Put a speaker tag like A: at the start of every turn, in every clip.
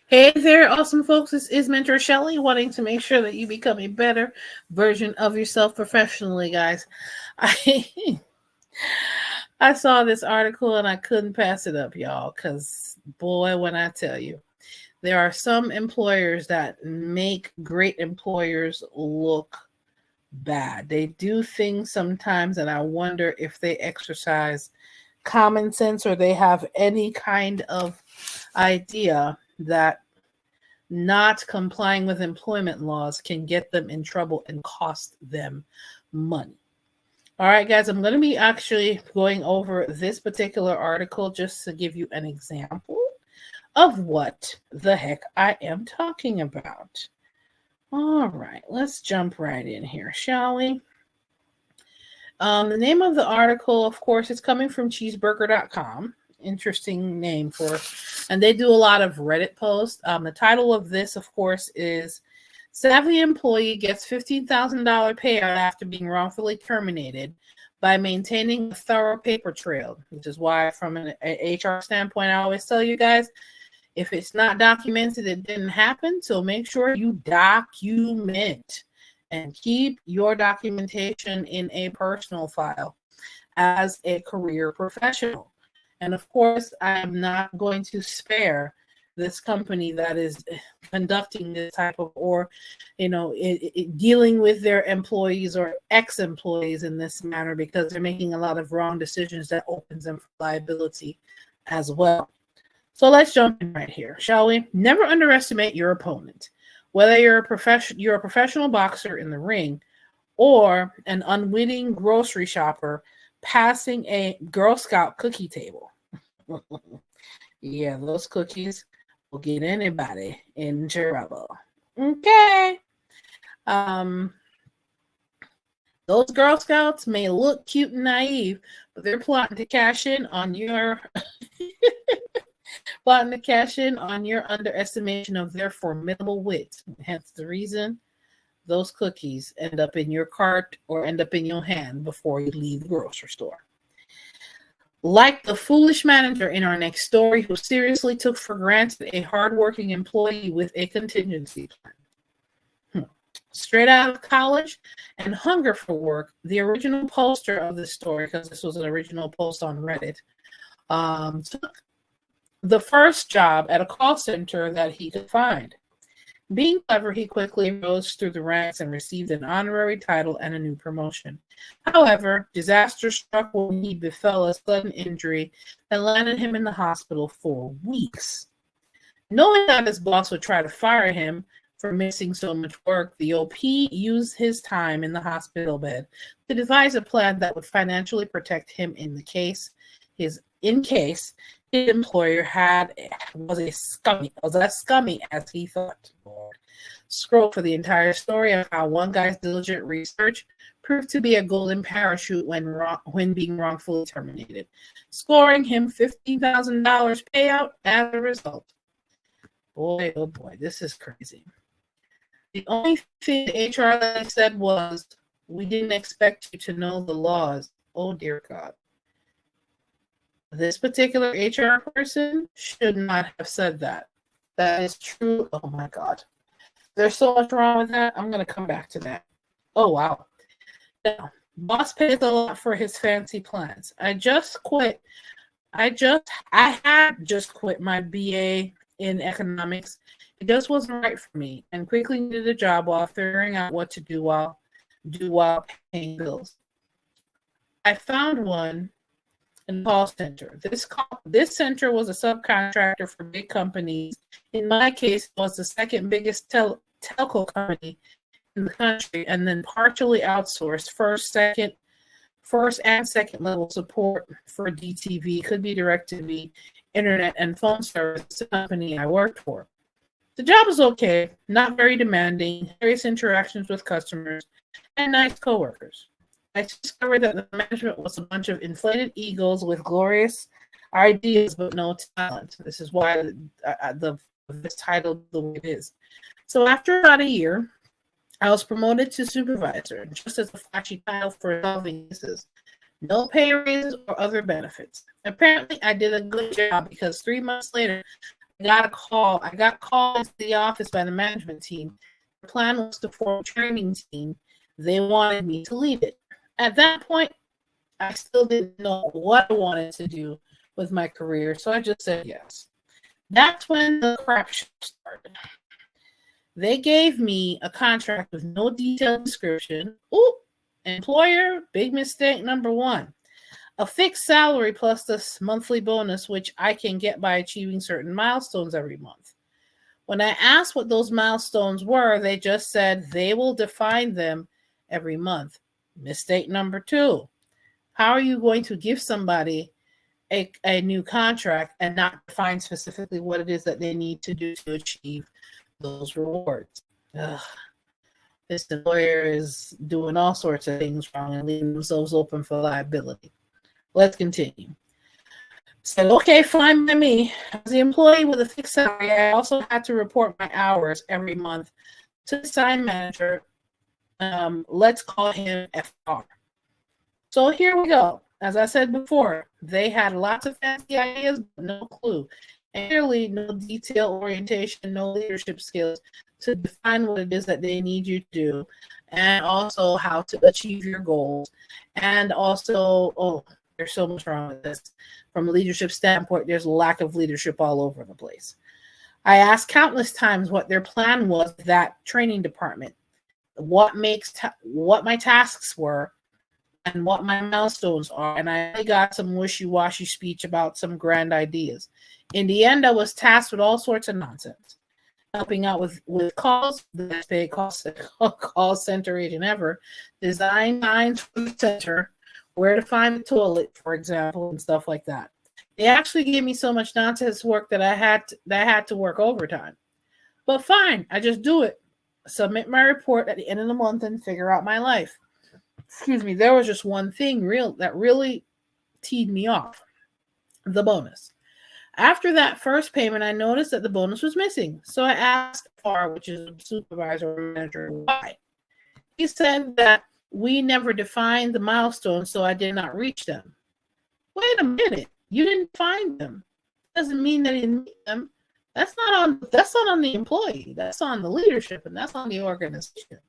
A: Hey there, awesome folks. This is Mentor Shelley, wanting to make sure that you become a better version of yourself professionally, guys. I I saw this article and I couldn't pass it up, y'all, because boy, when I tell you, there are some employers that make great employers look bad. They do things sometimes, and I wonder if they exercise common sense or they have any kind of idea that not complying with employment laws can get them in trouble and cost them money. All right, guys, I'm going to be actually going over this particular article just to give you an example of what the heck I am talking about. All right, let's jump right in here, shall we? The name of the article, of course, is coming from cheeseburger.com. Interesting name for, and they do a lot of Reddit posts. The title of this, of course, is Savvy Employee Gets $15,000 Payout After Being Wrongfully Terminated by Maintaining a Thorough Paper Trail, which is why, from an HR standpoint, I always tell you guys, if it's not documented, it didn't happen. So make sure you document and keep your documentation in a personal file as a career professional. And of course, I am not going to spare this company that is conducting this type of, or, dealing with their employees or ex-employees in this manner, because they're making a lot of wrong decisions that opens them for liability as well. So let's jump in right here, shall we? Never underestimate your opponent. Whether you're a professional boxer in the ring or an unwitting grocery shopper passing a Girl Scout cookie table. Yeah, those cookies will get anybody in trouble. Okay. Those Girl Scouts may look cute and naive, but they're plotting to cash in on your underestimation of their formidable wit. Hence the reason those cookies end up in your cart or end up in your hand before you leave the grocery store. Like the foolish manager in our next story who seriously took for granted a hardworking employee with a contingency plan. Straight out of college and hunger for work, the original poster of this story, because this was an original post on Reddit, took the first job at a call center that he could find. Being clever, he quickly rose through the ranks and received an honorary title and a new promotion. However, disaster struck when he befell a sudden injury that landed him in the hospital for weeks. Knowing that his boss would try to fire him for missing so much work, the OP used his time in the hospital bed to devise a plan that would financially protect him in case his employer was as scummy as he thought. Scroll for the entire story of how one guy's diligent research proved to be a golden parachute when being wrongfully terminated, scoring him $15,000 payout as a result. Boy, oh boy, this is crazy. The only thing the HR lady said was, "We didn't expect you to know the laws." Oh dear God. This particular HR person should not have said that. That is true. Oh my God. There's so much wrong with that. I'm going to come back to that. Oh, wow. Now, boss pays a lot for his fancy plans. I had just quit my BA in economics. It just wasn't right for me and quickly needed a job while figuring out what to do while paying bills. I found one in the call center. This center was a subcontractor for big companies. In my case, it was the second biggest telco company in the country, and then partially outsourced first and second level support for DTV, could be DirecTV, internet, and phone service to the company I worked for. The job was okay, not very demanding, various interactions with customers, and nice coworkers. I discovered that the management was a bunch of inflated egos with glorious ideas but no talent. This is why this title the way it is. So after about a year, I was promoted to supervisor, just as a flashy title for solving cases. No pay raises or other benefits. Apparently, I did a good job because 3 months later, got a call. I got called into the office by the management team. The plan was to form a training team. They wanted me to lead it. At that point, I still didn't know what I wanted to do with my career, so I just said yes. That's when the crap show started. They gave me a contract with no detailed description. Ooh, employer, big mistake number one. A fixed salary plus this monthly bonus, which I can get by achieving certain milestones every month. When I asked what those milestones were, they just said they will define them every month. Mistake number two. How are you going to give somebody a new contract and not define specifically what it is that they need to do to achieve those rewards? Ugh. This employer is doing all sorts of things wrong and leaving themselves open for liability. Let's continue. Said, okay, fine by me. As the employee with a fixed salary, I also had to report my hours every month to the sign manager. Let's call him FR. So here we go. As I said before, they had lots of fancy ideas, but no clue. And clearly, no detail orientation, no leadership skills to define what it is that they need you to do, and also how to achieve your goals. And also, there's so much wrong with this. From a leadership standpoint, there's a lack of leadership all over the place. I asked countless times what their plan was, that training department, what my tasks were, and what my milestones are. And I got some wishy-washy speech about some grand ideas. In the end, I was tasked with all sorts of nonsense. Helping out with calls, the best paid call center agent ever, design lines for the center, where to find the toilet, for example, and stuff like that. They actually gave me so much nonsense work that I had to work overtime. But fine, I just do it. Submit my report at the end of the month and figure out my life. Excuse me, there was just one thing that really teed me off. The bonus. After that first payment, I noticed that the bonus was missing. So I asked FR, which is a supervisor or manager, why. He said that we never defined the milestones, so I did not reach them. Wait a minute. You didn't find them. Doesn't mean that you didn't meet them. That's not on the employee. That's on the leadership, and that's on the organization.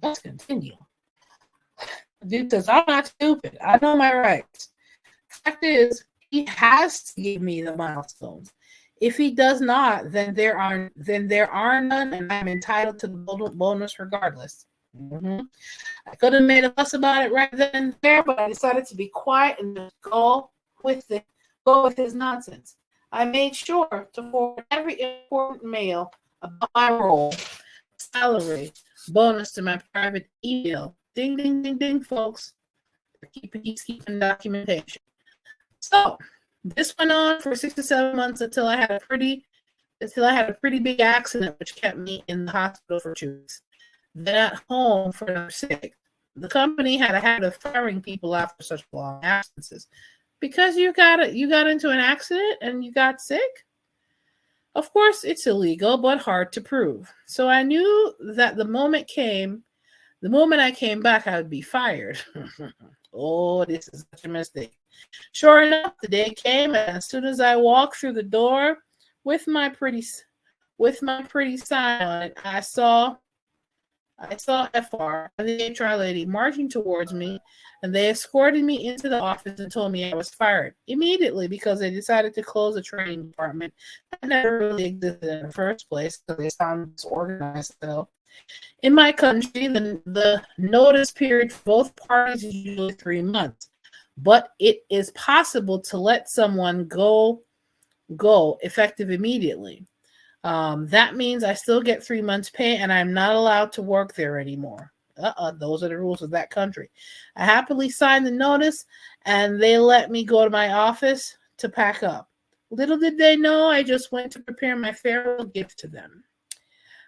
A: Let's continue. Dude says, I'm not stupid. I know my rights. Fact is, he has to give me the milestones. If he does not, then there are none, and I'm entitled to the bonus regardless. I could have made a fuss about it right then and there, but I decided to be quiet and just go with his nonsense. I made sure to forward every important mail about my role, salary, bonus to my private email. Ding, ding, ding, ding, folks. He's keeping documentation. So this went on for 6 to 7 months until I had a pretty big accident, which kept me in the hospital for 2 weeks. Then at home for another 6. The company had a habit of firing people after such long absences. Because you got into an accident and you got sick? Of course, it's illegal, but hard to prove. So I knew that the moment I came back, I would be fired. Oh, this is such a mistake. Sure enough, the day came, and as soon as I walked through the door with my pretty sign on it, I saw FR and the HR lady marching towards me, and they escorted me into the office and told me I was fired immediately because they decided to close the training department that never really existed in the first place because they sound disorganized. So, in my country, the notice period for both parties is usually 3 months, but it is possible to let someone go effective immediately. That means I still get 3 months pay and I'm not allowed to work there anymore. Those are the rules of that country. I happily signed the notice and they let me go to my office to pack up. Little did they know I just went to prepare my farewell gift to them.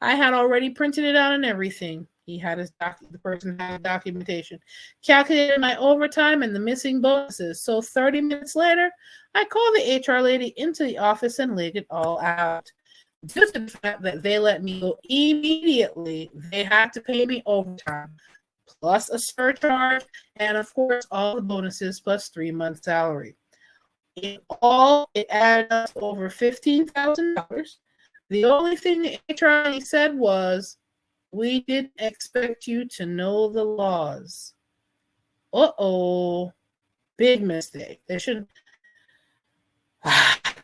A: I had already printed it out and everything. The person had documentation. Calculated my overtime and the missing bonuses. So 30 minutes later, I called the HR lady into the office and laid it all out. Due to the fact that they let me go immediately, they had to pay me overtime, plus a surcharge, and of course, all the bonuses plus 3 months' salary. It added up to over $15,000. The only thing the HR said was, we didn't expect you to know the laws. Uh-oh. Big mistake. They shouldn't.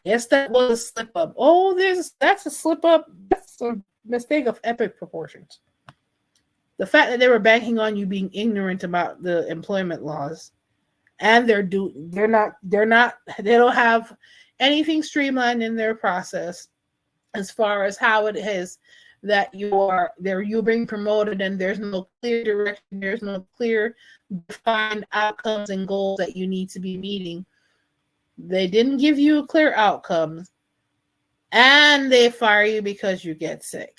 A: Yes, that was a slip up. Oh, that's a slip up. That's a mistake of epic proportions. The fact that they were banking on you being ignorant about the employment laws, and they don't have anything streamlined in their process as far as how it is that you're being promoted, and there's no clear direction, there's no clear defined outcomes and goals that you need to be meeting. They didn't give you clear outcomes, and they fire you because you get sick.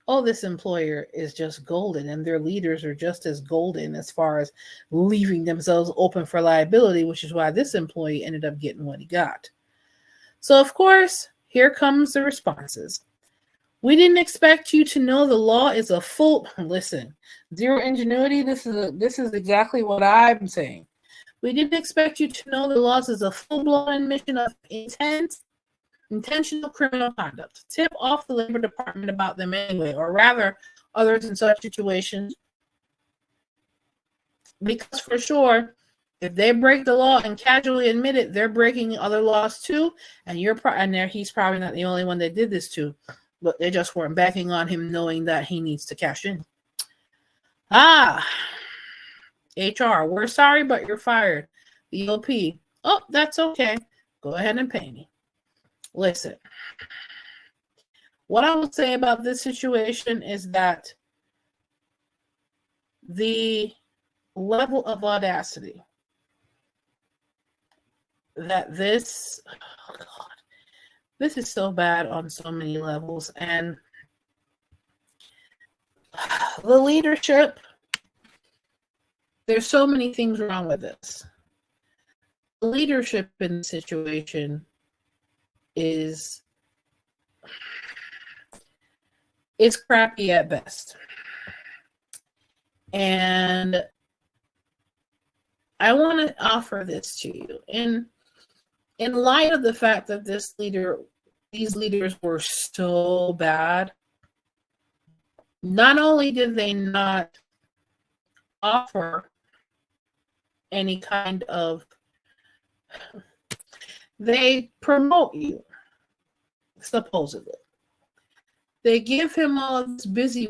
A: Oh, this employer is just golden, and their leaders are just as golden as far as leaving themselves open for liability, which is why this employee ended up getting what he got. So, of course, here comes the responses. We didn't expect you to know the law is a full... Listen, zero ingenuity, this is exactly what I'm saying. We didn't expect you to know the laws is a full-blown admission of intentional criminal conduct. Tip off the Labor Department about them anyway, or rather, others in such situations. Because for sure, if they break the law and casually admit it, they're breaking other laws too, and he's probably not the only one they did this to, but they just weren't backing on him knowing that he needs to cash in. HR, we're sorry, but you're fired. The OP, oh, that's okay. Go ahead and pay me. Listen, what I will say about this situation is that the level of audacity that this is so bad on so many levels, and the leadership, there's so many things wrong with this. The leadership in the situation is crappy at best. And I want to offer this to you. In light of the fact that these leaders were so bad, not only did they not offer any kind of... They promote you, supposedly. They give him all this busy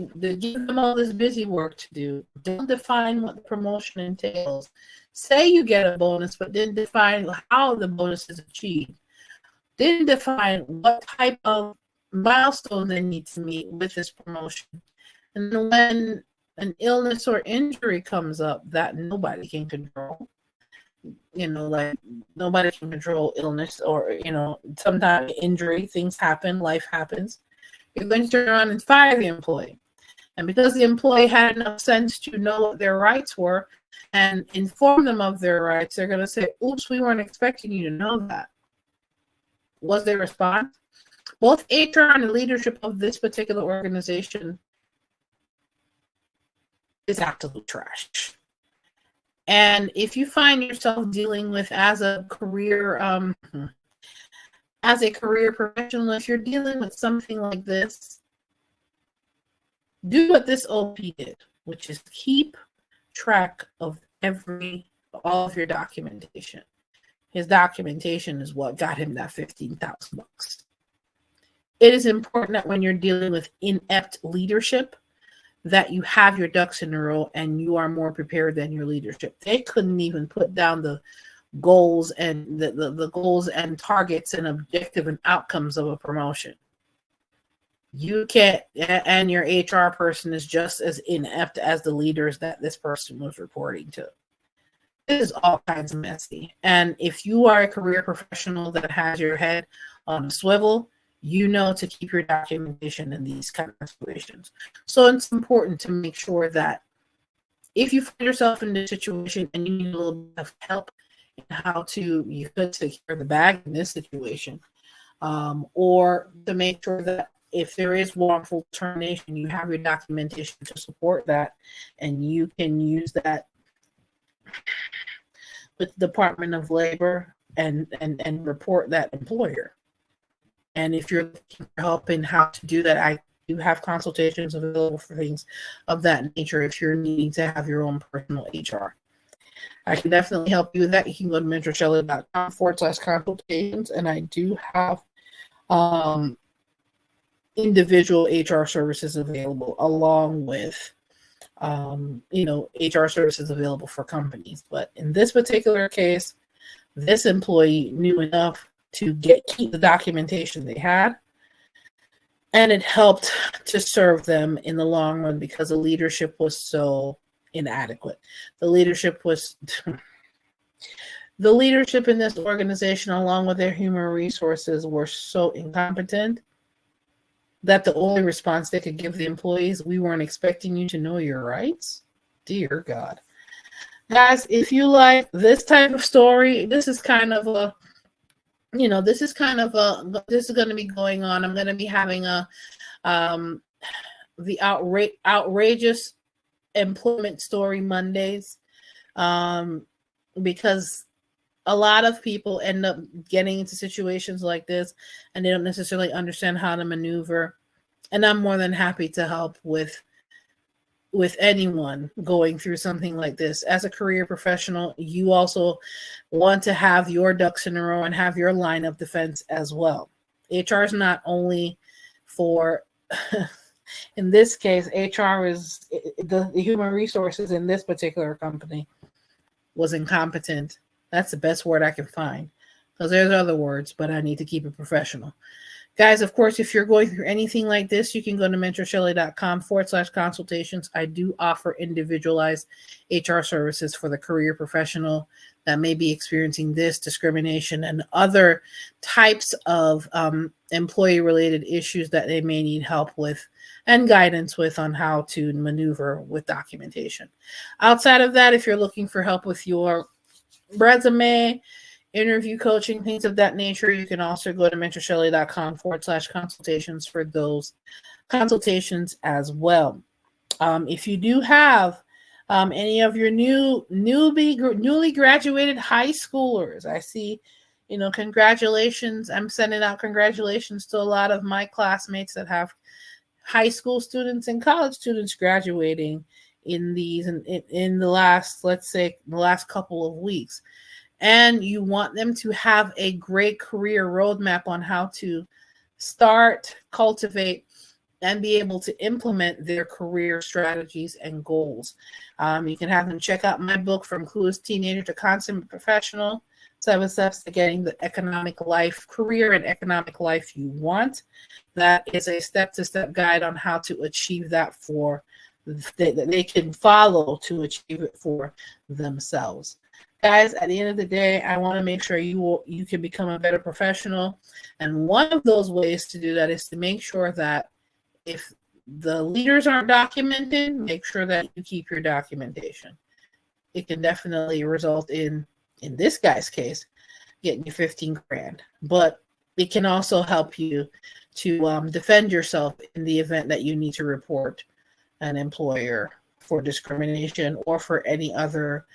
A: work to do. Don't define what the promotion entails. Say you get a bonus, but didn't define how the bonus is achieved. Didn't define what type of milestone they need to meet with this promotion. And when an illness or injury comes up that nobody can control, like nobody can control illness, or, sometimes injury, things happen, life happens. You're going to turn around and fire the employee. And because the employee had enough sense to know what their rights were and inform them of their rights, they're going to say, oops, we weren't expecting you to know that. Was their response? Both HR and the leadership of this particular organization is absolute trash. And if you find yourself dealing with as a career professional, if you're dealing with something like this, do what this OP did, which is keep track of all of your documentation. His documentation is what got him that $15,000. It is important that when you're dealing with inept leadership, that you have your ducks in a row and you are more prepared than your leadership. They couldn't even put down the goals and the goals and targets and objective and outcomes of a promotion. You can't, and your HR person is just as inept as the leaders that this person was reporting to. It is all kinds of messy. And if you are a career professional that has your head on a swivel, you know to keep your documentation in these kind of situations. So it's important to make sure that if you find yourself in this situation and you need a little bit of help in how you could take care of the bag in this situation, or to make sure that if there is wrongful termination, you have your documentation to support that, and you can use that with the Department of Labor and report that employer. And if you're looking for help in how to do that, I do have consultations available for things of that nature if you're needing to have your own personal HR. I can definitely help you with that. You can go to mentorshelley.com/consultations, and I do have individual HR services available along with HR services available for companies. But in this particular case, this employee knew enough to keep the documentation they had, and it helped to serve them in the long run because the leadership was so inadequate. The leadership in this organization, along with their human resources, were so incompetent that the only response they could give the employees, "We weren't expecting you to know your rights." Dear God. Guys, if you like this type of story, this is going to be going on. I'm going to be having the outrageous employment story Mondays, because a lot of people end up getting into situations like this and they don't necessarily understand how to maneuver. And I'm more than happy to help with anyone going through something like this. As a career professional, you also want to have your ducks in a row and have your line of defense as well. HR is not only for, in this case, HR is the human resources in this particular company was incompetent. That's the best word I can find, because there's other words, but I need to keep it professional. Guys, of course, if you're going through anything like this, you can go to mentorshelley.com/consultations. I do offer individualized HR services for the career professional that may be experiencing this discrimination and other types of employee-related issues that they may need help with and guidance with on how to maneuver with documentation. Outside of that, if you're looking for help with your resume, interview coaching, things of that nature, you can also go to mentorshelley.com/consultations for those consultations as well. If you do have any of your newly graduated high schoolers, I see, congratulations. I'm sending out congratulations to a lot of my classmates that have high school students and college students graduating in the last, let's say, the last couple of weeks. And you want them to have a great career roadmap on how to start, cultivate, and be able to implement their career strategies and goals. You can have them check out my book, From Clueless Teenager to Consummate Professional, 7 Steps to Getting the Career and Economic Life You Want. That is a step-to-step guide on how to achieve that that they can follow to achieve it for themselves. Guys, at the end of the day, I want to make sure you can become a better professional. And one of those ways to do that is to make sure that if the leaders aren't documented, make sure that you keep your documentation. It can definitely result in this guy's case, getting you 15 grand. But it can also help you to defend yourself in the event that you need to report an employer for discrimination or for any other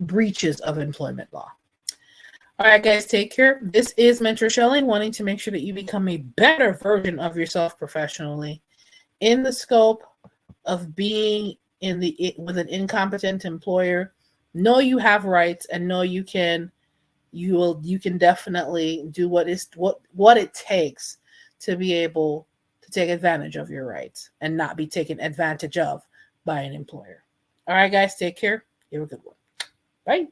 A: breaches of employment law. All right, guys, take care. This is Mentor Shelley, wanting to make sure that you become a better version of yourself professionally in the scope of being with an incompetent employer. Know you have rights, and know you can definitely do what it takes to be able to take advantage of your rights and not be taken advantage of by an employer. All right, guys, take care. You have a good one. Bye.